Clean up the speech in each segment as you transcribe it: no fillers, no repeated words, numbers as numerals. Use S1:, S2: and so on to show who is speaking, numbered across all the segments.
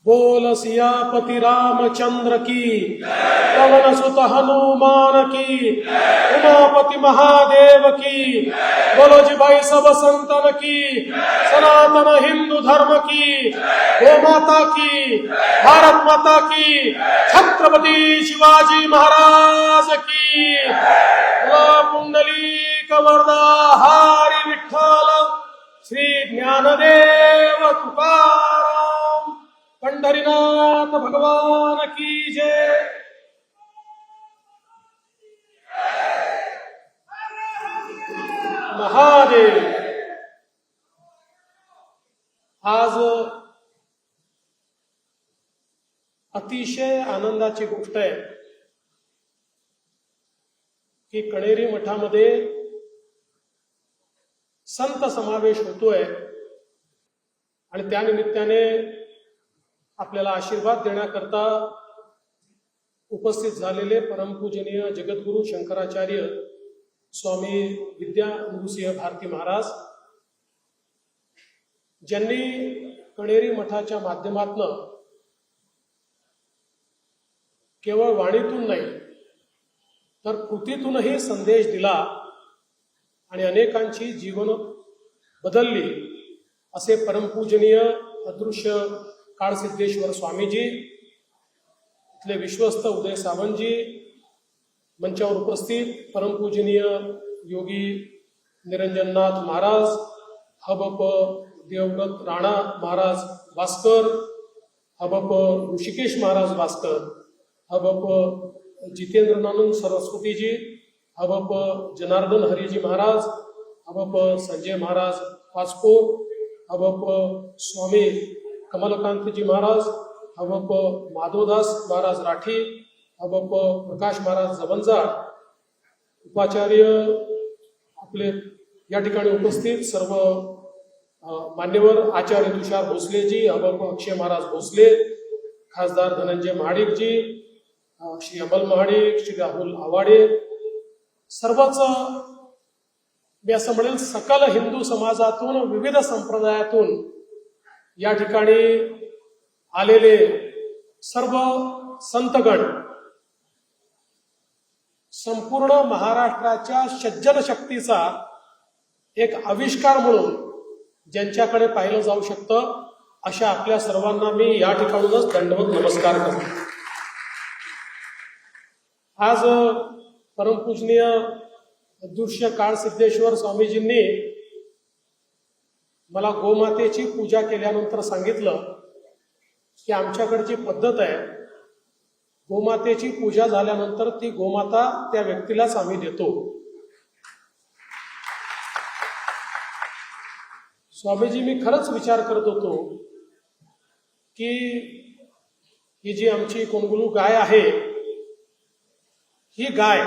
S1: बोल सियापति रामचंद्र की, पवन सुत हनुमान की, उमापति महादेव की, बोलो जी भाई सब संतन की, सनातन हिंदू धर्म की, गो माता की, भारत माता की, छत्रपति शिवाजी महाराज की, पुंडलीक वरदा हरी विठ्ठल, श्री ज्ञानदेव तुकाराम, पंढरीनाथ भगवान की जय। महादेव। आज अतिशय आनंदाची गोष्ट आहे की कणेरी मठामध्ये संत समावेश होतोय आणि त्या निमित्ताने आपल्याला आशीर्वाद देण्याकरता उपस्थित झालेले परमपूजनीय जगद्गुरु शंकराचार्य स्वामी विद्यानृसिंह भारती महाराज, ज्यांनी कणेरी मठाच्या माध्यमातून केवळ वाणीतून नाही तर कृतीतूनही संदेश दिला आणि अनेकांची जीवन बदलली, असे परमपूजनीय अदृश्य काळसिद्धेश्वर स्वामीजी, इथले विश्वस्त उदय सावंतजी, मंचावर उपस्थित परमपूजनीय योगी निरंजननाथ महाराज, हबप देवव्रत राणा महाराज भास्कर, हबप ऋषिकेश महाराज भास्कर, हबप जितेंद्रनानंद सरस्वतीजी, हबप जनार्दन हरिजी महाराज, हबप संजय महाराज पाचपोर, हबप स्वामी कमलकांतजी महाराज, हबप माधवदास महाराज राठी, हबप प्रकाश महाराज जवंजाळ, उपाचार्य आपले या ठिकाणी उपस्थित सर्व मान्यवर, आचार्य तुषार भोसलेजी, हबप अक्षय महाराज भोसले, खासदार धनंजय महाडिकजी, श्री अमल महाडिक, श्री राहुल आवाडे, सर्वच मी असं म्हणेल सकल हिंदू समाजातून, विविध संप्रदायातून या ठिकाणी आलेले सर्व संतगण, संपूर्ण महाराष्ट्राच्या सज्जन शक्तीचा एक आविष्कार म्हणून ज्यांच्याकडे पाहिलं जाऊ शकतं, अशा आपल्या सर्वांना मी या ठिकाणूनच दंडवत नमस्कार करतो. आज परमपूजनीय अदृश्य काळसिद्धेश्वर स्वामीजींनी मला गोमातेची पूजा केल्यानंतर सांगितलं की आमच्याकडची पद्धत आहे, गोमातेची पूजा झाल्यानंतर ती गोमाता त्या व्यक्तीलाच आम्ही देतो. स्वामीजी, मी खरंच विचार करत होतो की ही जी आमची कोणगुलू गाय आहे, ही गाय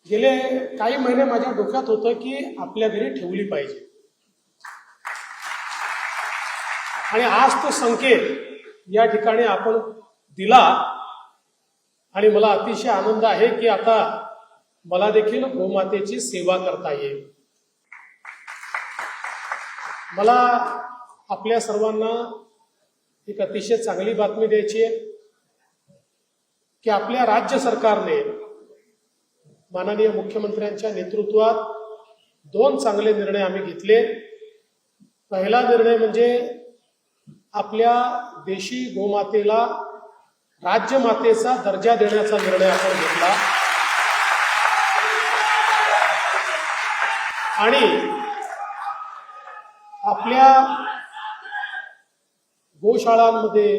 S1: गेले काही महिने माझ्या डोक्यात होतं की आपल्या घरी ठेवली पाहिजे, आणि आज तो संकेत या ठिकाणी आपण दिला आणि मला अतिशय आनंद आहे की आता मला देखील गोमातेची सेवा करता येईल. मला आपल्या सर्वांना एक अतिशय चांगली बातमी द्यायची आहे की आपल्या राज्य सरकारने माननीय मुख्यमंत्र्यांच्या नेतृत्वात 2 चांगले निर्णय आम्ही घेतले. पहिला निर्णय म्हणजे आपल्या देशी गोमातेला राज्यमातेचा दर्जा देण्याचा निर्णय आपण घेतला, आणि आपल्या गोशाळांमध्ये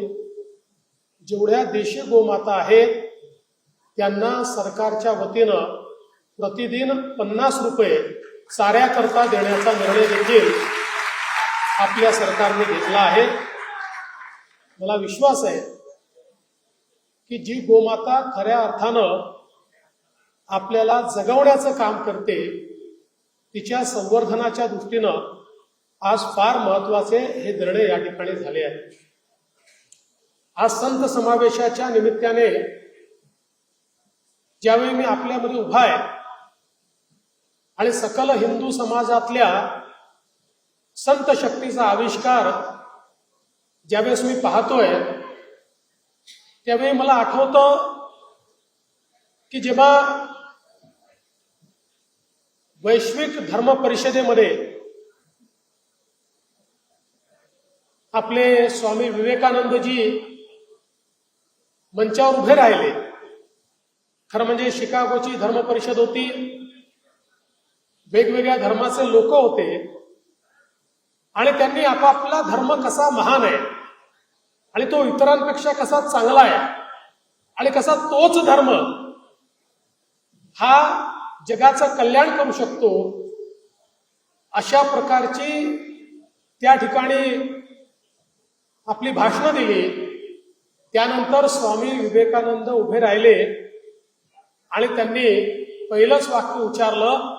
S1: जेवढ्या देशी गोमाता आहेत त्यांना सरकारच्या वतीनं प्रतिदिन 50 रुपये चाऱ्याकरता देण्याचा निर्णय देखील आपल्या सरकारने घेतला आहे. मला विश्वास आहे की जी गोमाता खऱ्या अर्थानं आपल्याला जगवण्याचं काम करते, तिच्या संवर्धनाच्या दृष्टीनं आज फार महत्वाचे हे निर्णय या ठिकाणी झाले आहेत. आज संत समावेशाच्या निमित्ताने ज्यावेळी मी आपल्यामध्ये उभा आहे आणि सकल हिंदू समाजातल्या संत शक्तीचा आविष्कार ज्यावेळेस मी पाहतोय त्यावेळी मला आठवतं की जेव्हा वैश्विक धर्म परिषदेमध्ये आपले स्वामी विवेकानंदजी मंचावर उभे राहिले. खरं म्हणजे शिकागोची धर्म परिषद होती, वेगवेगळ्या धर्माचे लोक होते आणि त्यांनी आपापला धर्म कसा महान आहे आणि तो इतरांपेक्षा कसा चांगला आहे आणि कसा तोच धर्म हा जगाचं कल्याण करू शकतो अशा प्रकारची त्या ठिकाणी आपली भाषणं दिली. त्यानंतर स्वामी विवेकानंद उभे राहिले आणि त्यांनी पहिलंच वाक्य उच्चारलं,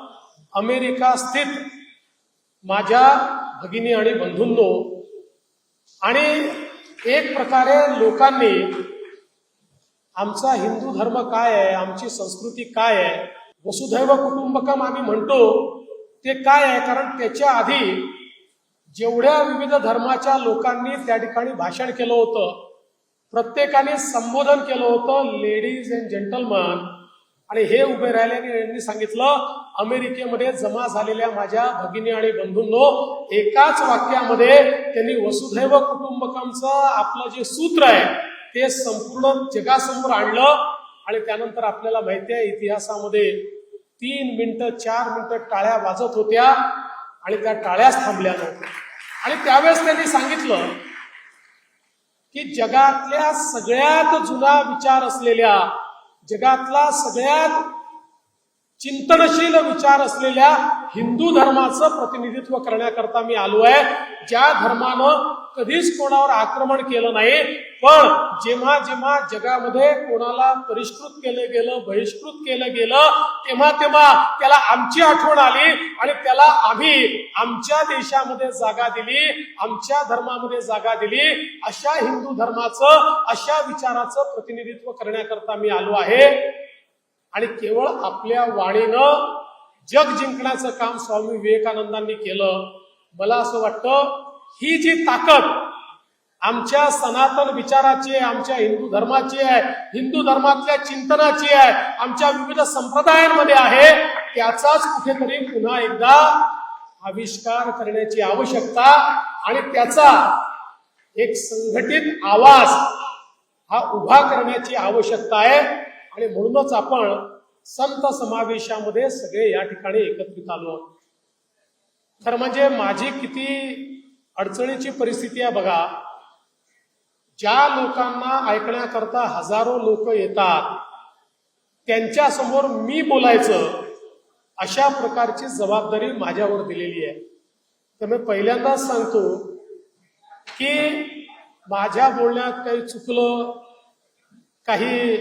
S1: अमेरिका स्थित माझ्या भगिनी आणि बंधूंनो. आणि एक प्रकारे लोकांनी आमचा हिंदू धर्म काय आहे, आमची संस्कृती काय आहे, वसुधैव कुटुंबकम आम्ही म्हणतो ते काय आहे, कारण त्याच्या आधी जेवढ्या विविध धर्माच्या लोकांनी त्या ठिकाणी भाषण केलं होतं, प्रत्येकाने संबोधन केलं होतं लेडीज अँड जेंटलमन. आणि हे उभे राहिल्याने यांनी सांगितलं, अमेरिकेमध्ये जमा झालेल्या माझ्या भगिनी आणि बंधूंनो, एकाच वाक्यामध्ये त्यांनी वसुधैव कुटुंबकमचं आपलं जे सूत्र आहे ते संपूर्ण जगासमोर आणलं. आणि त्यानंतर आपल्याला माहिती आहे इतिहासामध्ये 3 मिनिटं 4 मिनिटं टाळ्या वाजत होत्या आणि त्या टाळ्याच थांबल्या नव्हत्या. आणि त्यावेळेस त्यांनी सांगितलं की जगातल्या सगळ्यात जुना विचार असलेल्या, जगातला सगळ्यात चिंतनशील विचार असलेल्या हिंदू धर्माचं प्रतिनिधित्व करण्याकरता मी आलो आहे, ज्या धर्मानं कधीच कोणावर आक्रमण केलं नाही, पण जेव्हा जेव्हा जगामध्ये कोणाला परिष्कृत केलं गेलं, बहिष्कृत केलं गेलं, तेव्हा तेव्हा त्याला आमची आठवण आली आणि त्याला आम्ही आमच्या देशामध्ये जागा दिली, आमच्या धर्मामध्ये जागा दिली. अशा हिंदू धर्माचं, अशा विचाराचं प्रतिनिधित्व करण्याकरता मी आलो आहे. आणि केवळ आपल्या वाणीनं जग जिंकण्याचं काम स्वामी विवेकानंदांनी केलं. मला असं वाटतं ही जी ताकद आमच्या सनातन विचाराची आहे, आमच्या हिंदू धर्माची आहे, हिंदू धर्मातल्या चिंतनाची आहे, आमच्या विविध संप्रदायांमध्ये आहे, त्याचाच कुठेतरी पुन्हा एकदा आविष्कार करण्याची आवश्यकता आणि त्याचा एक संघटित आवाज हा उभा करण्याची आवश्यकता आहे. आणि म्हणूनच आपण संत समावेशामध्ये सगळे या ठिकाणी एकत्रित आलो. खरं म्हणजे माझी किती अडचणीची परिस्थिती आहे बघा. ज्या लोकांना ऐकण्याकरता हजारो लोक येतात त्यांच्या समोर मी बोलायचं, अशा प्रकारची जबाबदारी माझ्यावर दिलेली आहे. तर मी पहिल्यांदाच सांगतो की माझ्या बोलण्यात काही चुकलं, काही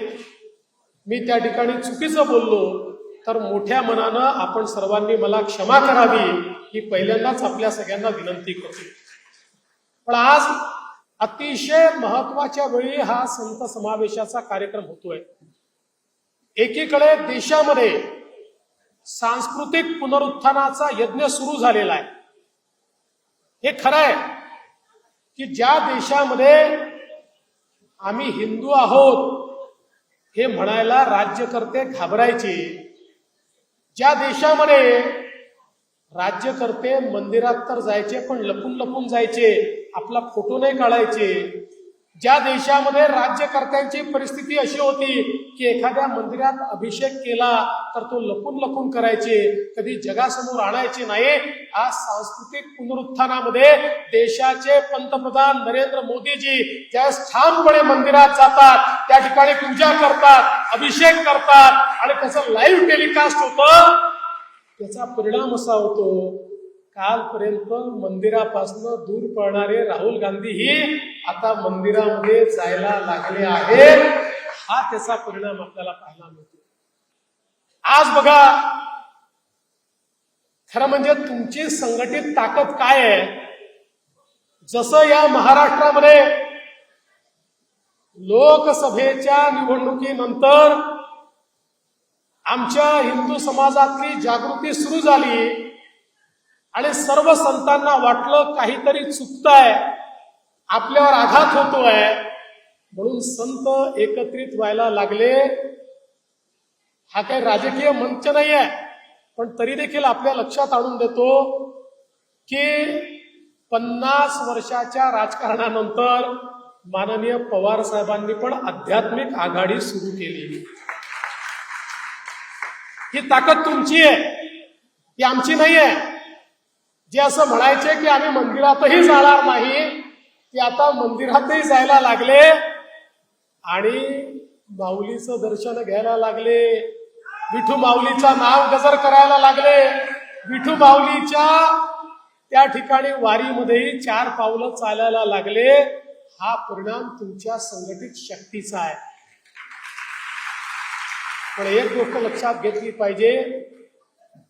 S1: मी त्या ठिकाणी चुकीचं बोललो तर मोठ्या मनानं आपण सर्वांनी मला क्षमा करावी ही पहिल्यांदाच आपल्या सगळ्यांना विनंती करतो. पण आज अतिशय महत्वाच्या वेळी हा संत समावेशाचा कार्यक्रम होतोय. एकीकडे देशामध्ये सांस्कृतिक पुनरुत्थानाचा यज्ञ सुरू झालेला आहे. हे खरं आहे की ज्या देशामध्ये आम्ही हिंदू आहोत हे म्हणायला राज्यकर्ते घाबरायचे, ज्या देशामध्ये राज्यकर्ते मंदिरात तर जायचे पण लपून लपून जायचे, आपला फोटो नाही काढायचे, ज्या देशामध्ये राज्यकर्त्यांची परिस्थिती अशी होती की एखाद्या मंदिरात अभिषेक केला तर तो लपून लपून करायचे, कधी जगासमोर आणायचे नाही, आज सांस्कृतिक पुनरुत्थानामध्ये देशाचे पंतप्रधान नरेंद्र मोदीजी ज्यावेळेस ठामपणे मंदिरात जातात, त्या ठिकाणी पूजा करतात, अभिषेक करतात आणि त्याचं लाईव्ह टेलिकास्ट होतं, त्याचा परिणाम असा होतो कालपर्यंत मंदिरापासून दूर पळणारे राहुल गांधीही आता मंदिरामध्ये जायला लागले आहेत. हा त्याचा परिणाम आपल्याला पाहायला मिळतो. आज बघा, खरं म्हणजे तुमची संघटित ताकद काय आहे. जसं या महाराष्ट्रामध्ये लोकसभेच्या निवडणुकीनंतर आमच्या हिंदू समाजातली जागृती सुरू झाली आणि सर्व संतांना वाटलं काहीतरी चुकतंय आपल्यावर आघात होतोय म्हणून संत एकत्रित व्हायला लागले. हा काही राजकीय मंच नाहीये, पण तरी देखील आपल्या लक्षात आणून देतो की 50 वर्षाच्या राजकारणानंतर माननीय पवार साहेबांनी पण आध्यात्मिक आघाडी सुरू केली. ही ताकद तुमची आहे, ही आमची नाही आहे. जे असं म्हणायचे की आम्ही मंदिरातही जाणार नाही, ते आता मंदिरातही जायला लागले आणि माऊलीचं दर्शन घ्यायला लागले. विठू माऊलीचं नाव गजर करायला लागले. विठू माऊलीच्या त्या ठिकाणी वारीमध्येही 4 पावलं चालायला लागले. हा परिणाम तुमच्या संघटित शक्तीचा आहे. पण एक गोष्ट लक्षात घेतली पाहिजे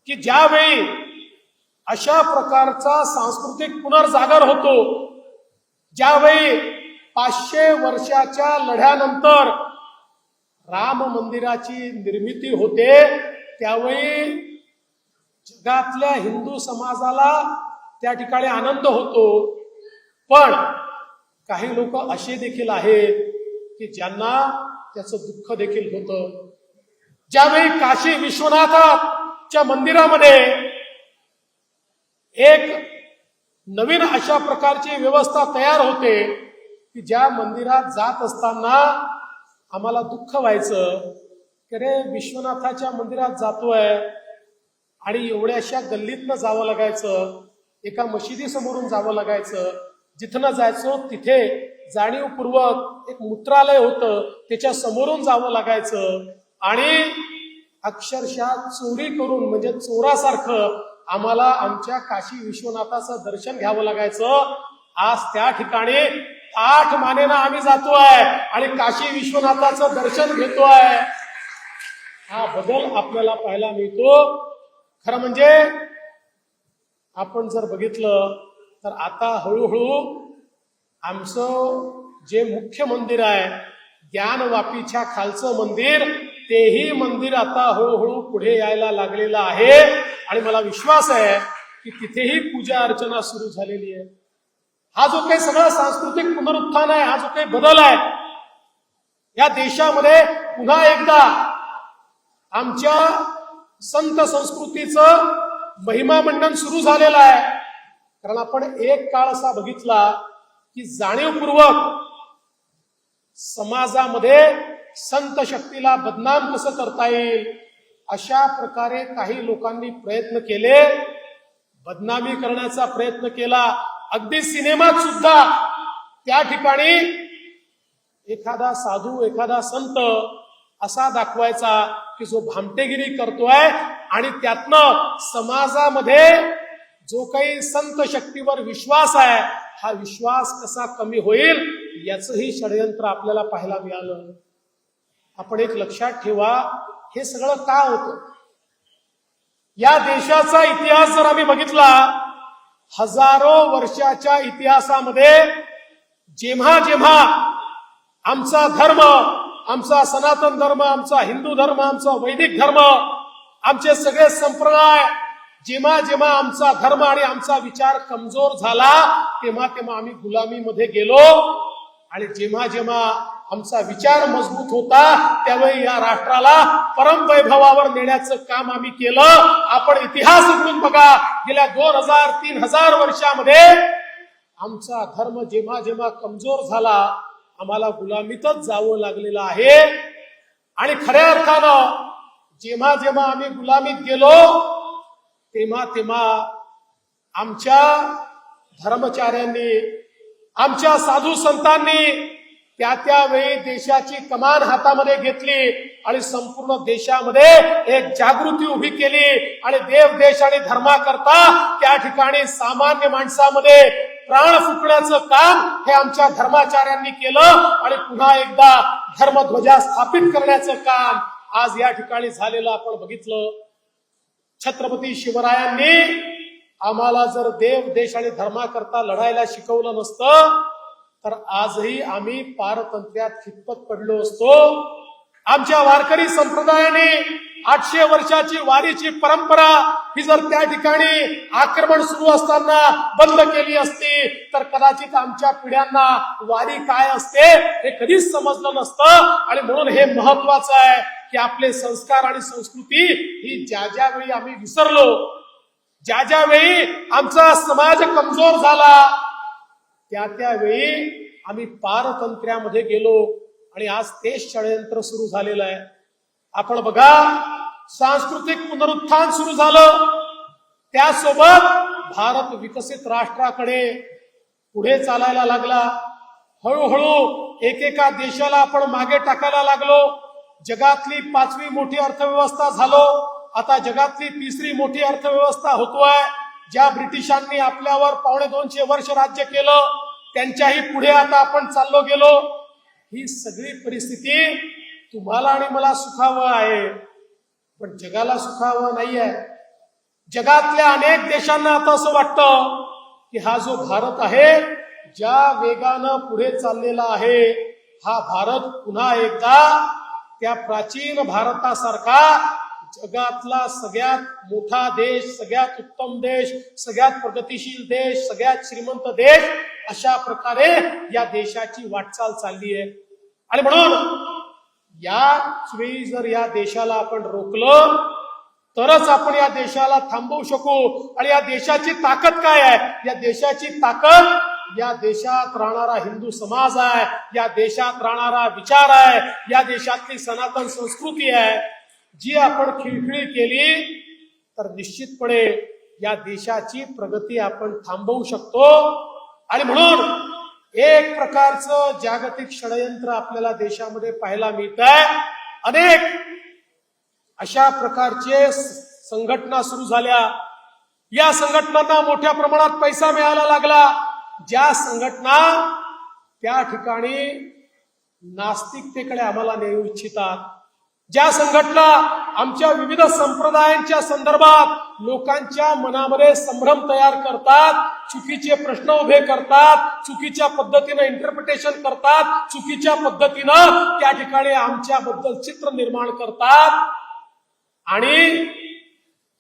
S1: की ज्यावेळी अशा प्रकारचा सांस्कृतिक पुनर्जागर होतो, ज्यावेळी 500 वर्षाच्या लढ्यानंतर राम मंदिराची निर्मिती होते, त्यावेळी जगातल्या हिंदू समाजाला त्या ठिकाणी आनंद होतो. पण काही लोक असे देखील आहेत की ज्यांना त्याचं दुःख देखील होतं. ज्यावेळी काशी विश्वनाथच्या मंदिरामध्ये एक नवीन अशा प्रकारची व्यवस्था तयार होते की ज्या मंदिरात जात असताना आम्हाला दुःख व्हायचं की रे विश्वनाथाच्या मंदिरात जातोय आणि एवढ्याशा गल्लीतनं जावं लागायचं, एका मशिदीसमोरून जावं लागायचं. जिथनं जायचो तिथे जाणीवपूर्वक एक मूत्रालय होतं, त्याच्या समोरून जावं लागायचं आणि अक्षरशः चोरी करून म्हणजे चोरासारखं आम्हाला आमच्या काशी विश्वनाथाचं दर्शन घ्यावं लागायचं. आज त्या ठिकाणी 8 मानेनं आम्ही जातोय आणि काशी विश्वनाथाचं दर्शन घेतोय. हा बदल आपल्याला पाहायला मिळतो. खरं म्हणजे आपण जर बघितलं तर आता हळूहळू आमचं जे मुख्य मंदिर आहे, ज्ञानवापीच्या खालचं मंदिर, तेही मंदिर आता हळूहळू पुढे यायला लागलेलं आहे. आणि मला विश्वास आहे की तिथेही पूजा अर्चना सुरू झालेली आहे. हा जो काही सगळा सांस्कृतिक पुनरुत्थान आहे, हा जो काही बदल आहे, या देशामध्ये पुन्हा एकदा आमच्या संत संस्कृतीचं महिमा मंडन सुरू झालेलं आहे. कारण आपण एक काळ असा बघितला की जाणीवपूर्वक समाजामध्ये संत शक्तीला बदनाम कसं करता येईल अशा प्रकारे काही लोकांनी प्रयत्न केले, बदनामी करण्याचा प्रयत्न केला. अगदी सिनेमात सुद्धा त्या ठिकाणी एखादा साधू, एखादा संत असा दाखवायचा की जो भामटेगिरी करतोय आणि त्यातनं समाजामध्ये जो काही संत शक्तीवर विश्वास आहे, हा विश्वास कसा कमी होईल याचंही षडयंत्र आपल्याला पाहायला मिळालं. आपण एक लक्षात ठेवा, हे सगळं का होतं? या देशाचा इतिहास जर आम्ही बघितला, हजारो वर्षाच्या इतिहासामध्ये जेव्हा जेव्हा आमचा धर्म, आमचा सनातन धर्म, आमचा हिंदू धर्म, आमचा वैदिक धर्म, आमचे सगळे संप्रदाय, जेव्हा जेव्हा आमचा धर्म आणि आमचा विचार कमजोर झाला, तेव्हा तेव्हा आम्ही गुलामीमध्ये गेलो. आणि जेव्हा जेव्हा आमचा विचार मजबूत होता, त्यावेळी या राष्ट्राला परमवैभवावर नेण्याचं काम आम्ही केलं. आपण इतिहास उघडून बघा, गेल्या 2000-3000 वर्षामध्ये आमचा धर्म जेव्हा जेव्हा कमजोर झाला, आम्हाला गुलामीतच जावं लागलेलं आहे. आणि खऱ्या अर्थानं जेव्हा जेव्हा आम्ही गुलामीत गेलो, तेव्हा तेव्हा आमच्या धर्मचार्यांनी, आमच्या साधू संतांनी त्यावेळी देशाची कमान हातामध्ये घेतली आणि संपूर्ण देशामध्ये एक जागृती उभी केली. आणि देव, देश आणि धर्माकरता त्या ठिकाणी सामान्य माणसामध्ये प्राण फुकण्याचं काम हे आमच्या धर्माचार्यांनी केलं. आणि पुन्हा एकदा धर्मध्वजा स्थापित करण्याचं काम आज या ठिकाणी झालेलं आपण बघितलं. छत्रपती शिवरायांनी आम्हाला जर देव, देश आणि धर्माकरता लढायला शिकवलं नसतं तर आजही आम्ही पारतंत्र्यात खितपत पडलो असतो. आमच्या वारकरी संप्रदायाने 800 वर्षाची वारीची परंपरा ही जर त्या ठिकाणी आक्रमण सुरू असताना बंद केली असती तर कदाचित आमच्या पिढ्यांना वारी काय असते हे कधीच समजलं नसतं. आणि म्हणून हे महत्वाचं आहे की आपले संस्कार आणि संस्कृती ही ज्या ज्या वेळी आम्ही विसरलो, ज्या ज्या वेळी आमचा समाज कमजोर झाला, त्या त्यावेळी आम्ही पारतंत्र्यामध्ये गेलो आणि आज तेच षडयंत्र सुरू झालेलं आहे. आपण बघा, सांस्कृतिक पुनरुत्थान सुरू झालं, त्यासोबत भारत विकसित राष्ट्राकडे पुढे चालायला लागला. हळूहळू एकेका देशाला आपण मागे टाकायला लागलो. जगातली 5वी मोठी अर्थव्यवस्था झालो, आता जगातली 3री मोठी अर्थव्यवस्था होतोय. ज्या ब्रिटिशांनी आपल्यावर 250 वर्ष राज्य केलं त्यांच्याही पुढे आता आपण चाललो गेलो. ही सगळी परिस्थिती तुम्हाला आणि मला सुखावं आहे, पण जगाला सुखावं नाहीये. जगातल्या अनेक देशांना आता असं वाटतं की हा जो भारत आहे, ज्या वेगानं पुढे चाललेला आहे, हा भारत पुन्हा एकदा त्या प्राचीन भारतासारखा जगातला सगळ्यात मोठा देश, सगळ्यात उत्तम देश, सगळ्यात प्रगतिशील देश, सगळ्यात श्रीमंत देश अशा प्रकारे या देशाची वाटचाल चालली आहे. आणि म्हणून याच वेळी जर या देशाला आपण रोखलं तरच आपण या देशाला थांबवू शकू. आणि या देशाची ताकद काय आहे? या देशाची ताकद या देशात राहणारा हिंदू समाज आहे, या देशात राहणारा विचार आहे, या देशातली सनातन संस्कृती आहे. जी आपण खिळखिळी केली तर निश्चितपणे या देशाची प्रगती आपण थांबवू शकतो. आणि म्हणून एक प्रकारचं जागतिक षडयंत्र आपल्याला देशामध्ये पाहायला मिळत आहे. अनेक अशा प्रकारचे संघटना सुरू झाल्या. या संघटनांना मोठ्या प्रमाणात पैसा मिळायला लागला. ज्या संघटना त्या ठिकाणी नास्तिकतेकडे आम्हाला नेऊ इच्छितात, ज्या संघटना आमच्या विविध संप्रदायांच्या संदर्भात लोकांच्या मनामध्ये संभ्रम तयार करतात, चुकीचे प्रश्न उभे करतात, चुकीच्या पद्धतीनं इंटरप्रिटेशन करतात, चुकीच्या पद्धतीनं त्या ठिकाणी आमच्याबद्दल चित्र निर्माण करतात. आणि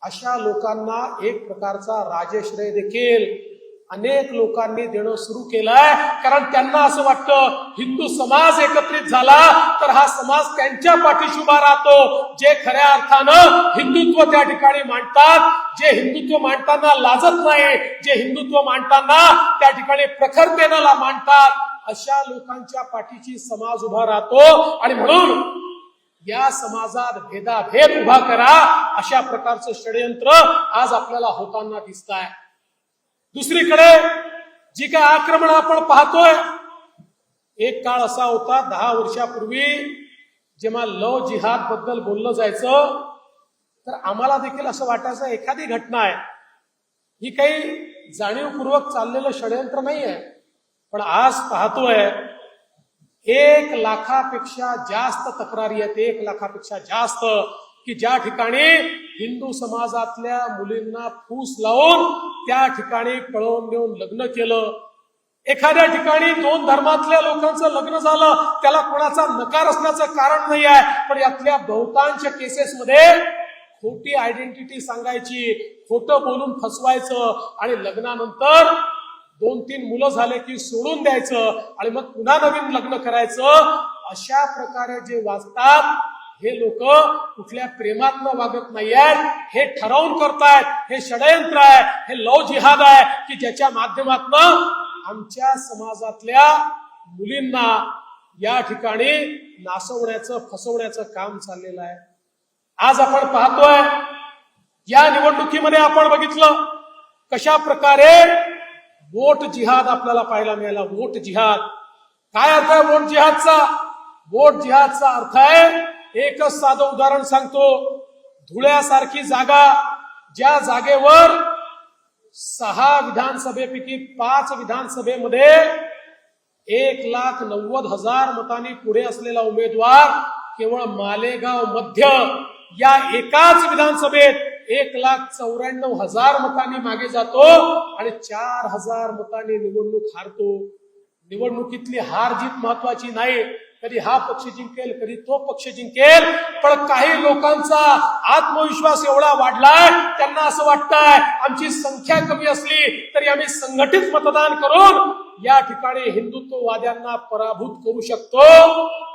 S1: अशा लोकांना एक प्रकारचा राजश्रय देखील अनेक लोकांनी देणं सुरू केलंय. कारण त्यांना असं वाटतं हिंदू समाज एकत्रित झाला तर हा समाज त्यांच्या पाठीशी उभा राहतो. जे खऱ्या अर्थानं हिंदुत्व त्या ठिकाणी मांडतात, जे हिंदुत्व मांडताना लाजत नाही, जे हिंदुत्व मांडताना त्या ठिकाणी प्रखरतेनं मांडतात, अशा लोकांच्या पाठीशी समाज उभा राहतो. आणि म्हणून या समाजात भेदाभेद उभा करा अशा प्रकारचं षडयंत्र आज आपल्याला होताना दिसत आहे. दुसरीकडे जी काय आक्रमण आपण पाहतोय, एक काळ असा होता 10 वर्षापूर्वी जेव्हा लव जिहाद बद्दल बोललं जायचं तर आम्हाला देखील असं वाटायचं एखादी घटना आहे, ही काही जाणीवपूर्वक चाललेलं षडयंत्र नाही आहे. पण आज पाहतोय 1 लाखापेक्षा जास्त तक्रारी आहेत, 1 लाखापेक्षा जास्त, की ज्या ठिकाणी हिंदू समाजातल्या मुलींना फूस लावून त्या ठिकाणी पळवून देऊन लग्न केलं. एखाद्या ठिकाणी 2 धर्मातल्या लोकांचं लग्न झालं, त्याला कोणाचा नकार असण्याचं कारण नाही आहे. पण यातल्या बहुतांश केसेसमध्ये खोटी आयडेंटिटी सांगायची, खोटं बोलून फसवायचं आणि लग्नानंतर 2-3 मुलं झाले की सोडून द्यायचं आणि मग पुन्हा नवीन लग्न करायचं. अशा प्रकारे जे वागतात हे लोक कुठल्या प्रेमातनं वागत नाहीयेत, हे ठरवून करतायत. हे षडयंत्र आहे, हे लव जिहाद आहे की ज्याच्या माध्यमातून आमच्या समाजातल्या मुलींना या ठिकाणी नासवण्याचं फसवण्याचं काम चाललेलं आहे. आज आपण पाहतोय या निवडणुकीमध्ये आपण बघितलं कशा प्रकारे वोट जिहाद आपल्याला पाहायला मिळाला. वोट जिहाद काय अर्थ आहे? वोट जिहादचा अर्थ आहे, एकच साधं उदाहरण सांगतो. धुळ्यासारखी जागा, ज्या जागेवर 6 विधानसभेपैकी 5 विधानसभेमध्ये 1,90,000 मतांनी पुढे असलेला उमेदवार केवळ मालेगाव मध्य या एकाच विधानसभेत 1,94,000 मतांनी मागे जातो आणि 4,000 मतांनी निवडणूक हारतो. निवडणुकीतली हार जीत महत्वाची नाही, कधी हा पक्ष जिंकेल, कधी तो पक्ष जिंकेल. पण काही लोकांचा आत्मविश्वास एवढा वाढलाय, त्यांना असं वाटतंय आमची संख्या कमी असली तरी आम्ही संघटित मतदान करून या ठिकाणी हिंदुत्ववाद्यांना पराभूत करू शकतो.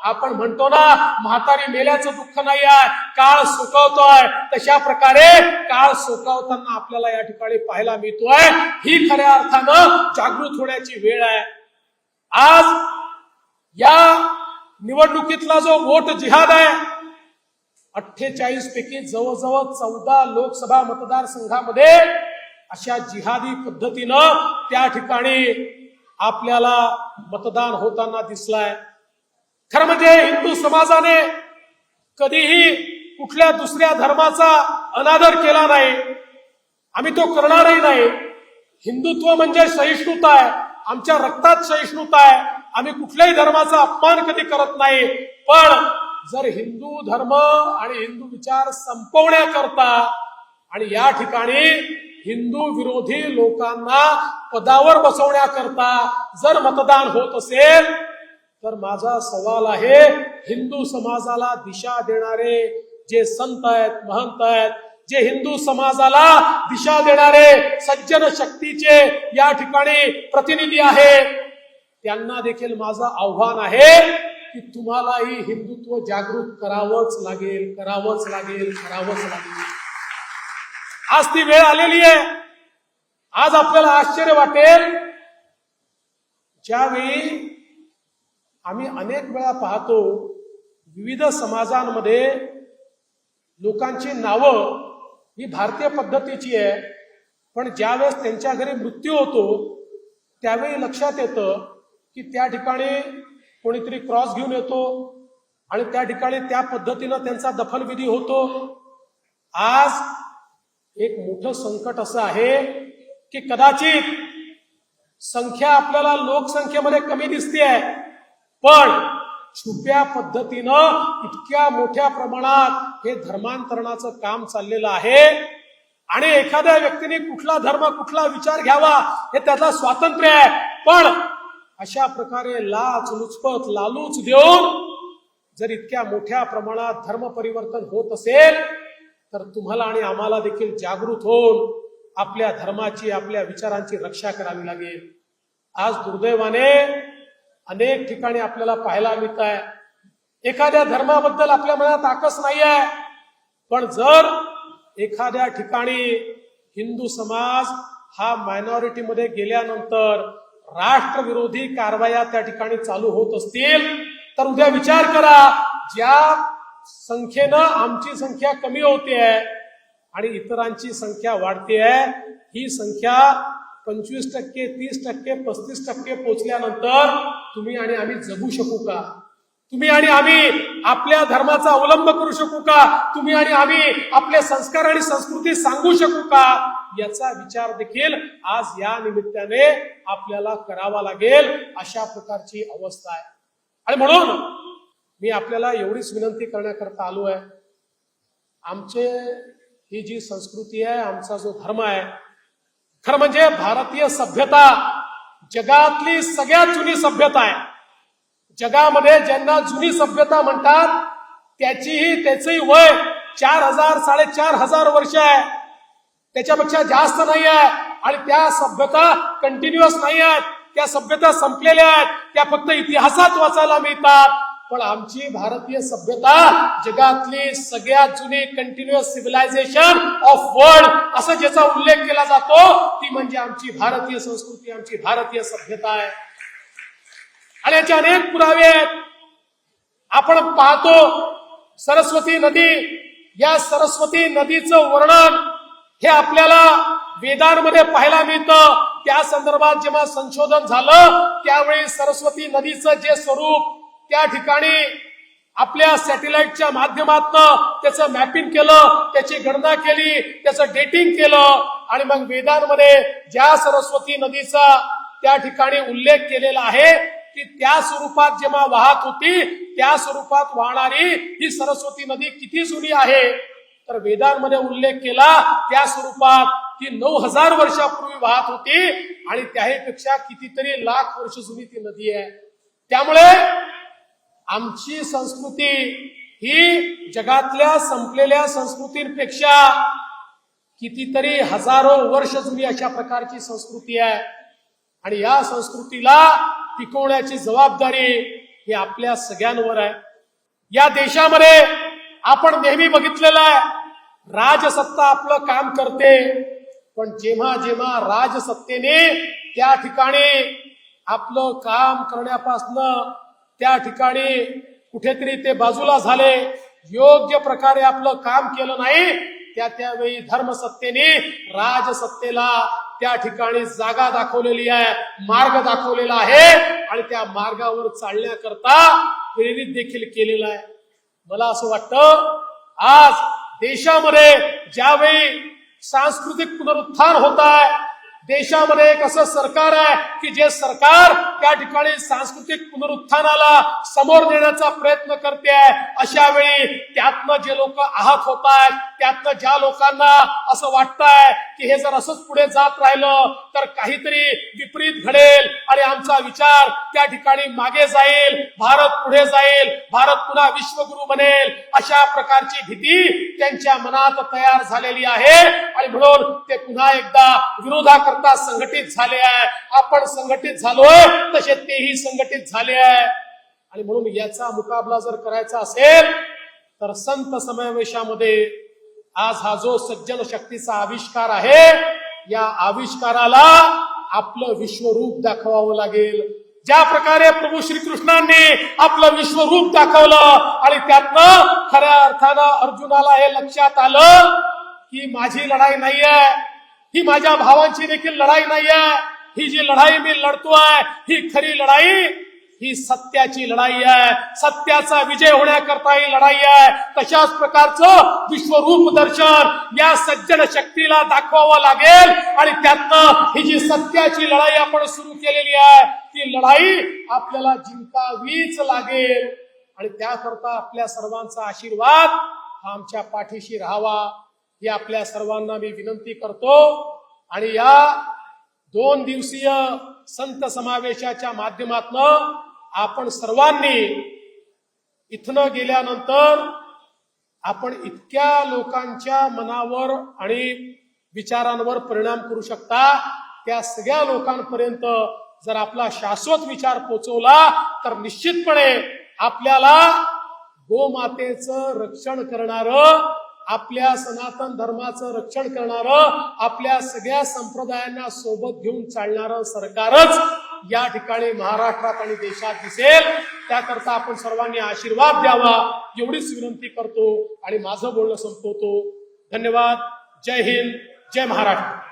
S1: आपण म्हणतो ना, म्हातारी मेल्याचं दुःख नाही आहे, काळ सुकवतोय. तशा प्रकारे काळ सुकवताना आपल्याला या ठिकाणी पाहायला मिळतोय. ही खऱ्या अर्थानं जागृत होण्याची वेळ आहे. आज या निवडणुकीतला जो वोट जिहाद आहे, 48 पैकी जवळजवळ 14 लोकसभा मतदारसंघामध्ये अशा जिहादी पद्धतीनं त्या ठिकाणी आपल्याला मतदान होताना दिसलाय. खरं म्हणजे हिंदू समाजाने कधीही कुठल्या दुसऱ्या धर्माचा अनादर केला नाही, आम्ही तो करणारही नाही. हिंदुत्व म्हणजे सहिष्णुता आहे, आमच्या रक्तात सहिष्णुता आहे. आम्ही कुठल्याही धर्माचा अपमान कधी करत नाही. पण जर हिंदू धर्म आणि हिंदू विचार संपवण्याकरता आणि या ठिकाणी हिंदू विरोधी लोकांना पदावर बसवण्याकरता जर मतदान होत असेल तर माझा सवाल आहे, हिंदू समाजाला दिशा देणारे जे संत आहेत, महंत आहेत, जे हिंदू समाजाला दिशा देणारे सज्जन शक्तीचे या ठिकाणी प्रतिनिधी आहेत, त्यांना देखील माझं आव्हान आहे की तुम्हालाही हिंदुत्व जागृत करावंच लागेल, करावंच लागेल, करावंच लागेल. आज ती वेळ आलेली आहे. आज आपल्याला आश्चर्य वाटेल, ज्यावेळी आम्ही अनेक वेळा पाहतो विविध समाजांमध्ये लोकांची नावं ही भारतीय पद्धतीची आहे, पण ज्यावेळेस त्यांच्या घरी मृत्यू होतो त्यावेळी लक्षात येतं की त्या ठिकाणी कोणीतरी क्रॉस घेऊन येतो आणि त्या ठिकाणी त्या पद्धतीनं त्यांचा दफनविधी होतो. आज एक मोठं संकट असं आहे की कदाचित संख्या आपल्याला लोकसंख्येमध्ये कमी दिसतेय, पण छुप्या पद्धतीनं इतक्या मोठ्या प्रमाणात हे धर्मांतरणाचं काम चाललेलं आहे. आणि एखाद्या व्यक्तीने कुठला धर्म, कुठला विचार घ्यावा हे त्याला स्वातंत्र्य आहे, पण अशा प्रकारे लुचपत, लालूच देऊन जर इतक्या मोठ्या प्रमाणात धर्म परिवर्तन होत असेल तर तुम्हाला आणि आम्हाला देखील जागृत होऊन आपल्या धर्माची, आपल्या विचारांची रक्षा करावी लागेल. आज दुर्दैवाने अनेक ठिकाणी आपल्याला पाहायला मिळत आहे, एखाद्या धर्माबद्दल आपल्या मनात आकस नाही आहे, पण जर एखाद्या ठिकाणी हिंदू समाज हा मायनॉरिटीमध्ये गेल्यानंतर राष्ट्रविरोधी कारवाया त्या ठिकाणी चालू होत असतील तर उद्या विचार करा, ज्या संख्येनं आमची संख्या कमी होते आणि इतरांची संख्या वाढते, ही संख्या 25%, 30%, 35% पोचल्यानंतर तुम्ही आणि आम्ही जगू शकू का? तुम्ही आणि आम्ही आपल्या धर्माचा अवलंब करू शकू का? तुम्ही आणि आम्ही आपले संस्कार आणि संस्कृती सांगू शकू का? याचा विचार देखील आज या निमित्ताने आपल्याला करावा लागेल. अशा प्रकारची अवस्था आहे. आणि म्हणून मी आपल्याला एवढीच विनंती करण्याकरता आलो आहे, आमचे ही जी संस्कृती आहे, आमचा जो धर्म आहे, खरं म्हणजे भारतीय सभ्यता जगातली सगळ्यात जुनी सभ्यता आहे. जगामध्ये ज्यांना जुनी सभ्यता म्हणतात त्याचंही वय 4000, 4500 वर्ष आहे, त्याच्यापेक्षा जास्त नाही आहे. आणि त्या सभ्यता कंटिन्युअस नाही आहेत, त्या सभ्यता संपलेल्या आहेत, त्या फक्त इतिहासात वाचायला मिळतात. पण आमची भारतीय सभ्यता जगातली सगळ्यात जुनी कंटिन्युअस सिव्हिलायझेशन ऑफ वर्ल्ड असं ज्याचा उल्लेख केला जातो ती म्हणजे आमची भारतीय संस्कृती, आमची भारतीय सभ्यता आहे. आणि याचे अनेक पुरावे आहेत. आपण पाहतो सरस्वती नदी, या सरस्वती नदीचं वर्णन हे आपल्याला वेदांमध्ये पाहायला मिळतं. त्या संदर्भात जेव्हा संशोधन झालं त्यावेळी सरस्वती नदीचं जे स्वरूप त्या ठिकाणी आपल्या सॅटेलाइटच्या माध्यमातून त्याचं मॅपिंग केलं, त्याची गणना केली, त्याचं डेटिंग केलं आणि मग वेदांमध्ये ज्या सरस्वती नदीचा त्या ठिकाणी उल्लेख केलेला आहे ती त्या स्वरूपात जेव्हा वाहत होती, त्या स्वरूपात वाहणारी ही सरस्वती नदी किती जुनी आहे तर वेदांमध्ये उल्लेख केला त्या स्वरूपात ती 9000 वर्षापूर्वी वाहत होती आणि त्याहीपेक्षा कितीतरी लाख वर्ष जुनी ती नदी आहे. त्यामुळे आमची संस्कृती ही जगातल्या संपलेल्या संस्कृतींपेक्षा कितीतरी हजारो वर्ष जुनी अशा प्रकारची संस्कृती आहे आणि या संस्कृतीला टिकवण्याची जबाबदारी ही आपल्या सगळ्यांवर आहे. या देशामध्ये आपण नेहमी बघितलेलं आहे, राजसत्ता आपलं काम करते, पण जेव्हा जेव्हा राजसत्तेने त्या ठिकाणी आपलं काम करण्यापासनं त्या ठिकाणी कुठेतरी ते बाजूला झाले, योग्य प्रकारे आपलं काम केलं नाही, त्यावेळी धर्मसत्तेने राजसत्तेला त्या ठिकाणी जागा दाखवलेली आहे, मार्ग दाखवलेला आहे आणि त्या मार्गावर चालण्याकरता प्रेरित देखील केलेला आहे. मला असं वाटतं आज देशामध्ये ज्यावेळी सांस्कृतिक पुनरुत्थान होत आहे, देशामध्ये एक असं सरकार आहे की जे सरकार त्या ठिकाणी सांस्कृतिक पुनरुत्थानाला समोर नेण्याचा प्रयत्न करते आहे. अशा वेळी त्यातनं जे लोक आहत होत आहेत, त्यातनं ज्या लोकांना असं वाटतंय की हे जर असंच पुढे जात राहिलं तर काहीतरी विपरीत घडेल आणि आमचा विचार त्या ठिकाणी मागे जाईल, भारत पुढे जाईल, भारत पुन्हा विश्वगुरू बनेल, अशा प्रकारची भीती त्यांच्या मनात तयार झालेली आहे आणि म्हणून ते पुन्हा एकदा विरोधाकरता संघटित झाले आहे. आपण संघटित झालोय तसे तेही संघटित झाले आहे आणि म्हणून याचा मुकाबला जर करायचा असेल तर संत समावेशामध्ये आज हा जो सज्जन शक्तीचा आविष्कार आहे, या आविष्काराला आपलं विश्वरूप दाखवावं लागेल. ज्या प्रकारे प्रभू श्रीकृष्णांनी आपलं विश्वरूप दाखवलं आणि त्यातनं खऱ्या अर्थानं अर्जुनाला हे लक्षात आलं की माझी लढाई नाहीये, ही माझ्या भावांची देखील लढाई नाहीये, ही जी लढाई मी लढतोय ही खरी लढाई, ही सत्याची लढाई आहे, सत्याचा विजय होण्याकरता ही लढाई आहे. तशाच प्रकारचं विश्वरूप दर्शन या सज्जन शक्तीला दाखवावं लागेल आणि त्यातनं ही जी सत्याची लढाई आपण सुरू केलेली आहे ती लढाई आपल्याला जिंकावीच लागेल आणि त्याकरता आपल्या सर्वांचा आशीर्वाद हा आमच्या पाठीशी राहावा ही आपल्या सर्वांना मी विनंती करतो. आणि या 2 दिवसीय संत समावेशाच्या माध्यमातून आपण सर्वांनी इथनं गेल्यानंतर आपण इतक्या लोकांच्या मनावर आणि विचारांवर परिणाम करू शकता, त्या सगळ्या लोकांपर्यंत जर आपला शाश्वत विचार पोहोचवला तर निश्चितपणे आपल्याला गोमातेचं रक्षण करणारं, आपल्या सनातन धर्माचं रक्षण करणारं, आपल्या सगळ्या संप्रदायांना सोबत घेऊन चालणारं सरकारच या ठिकाणी महाराष्ट्रात आणि देशात दिसेल. त्याकरता आपण सर्वांनी आशीर्वाद द्यावा एवढीच विनंती करतो आणि माझं बोलणं संपवतो. धन्यवाद. जय हिंद, जय महाराष्ट्र.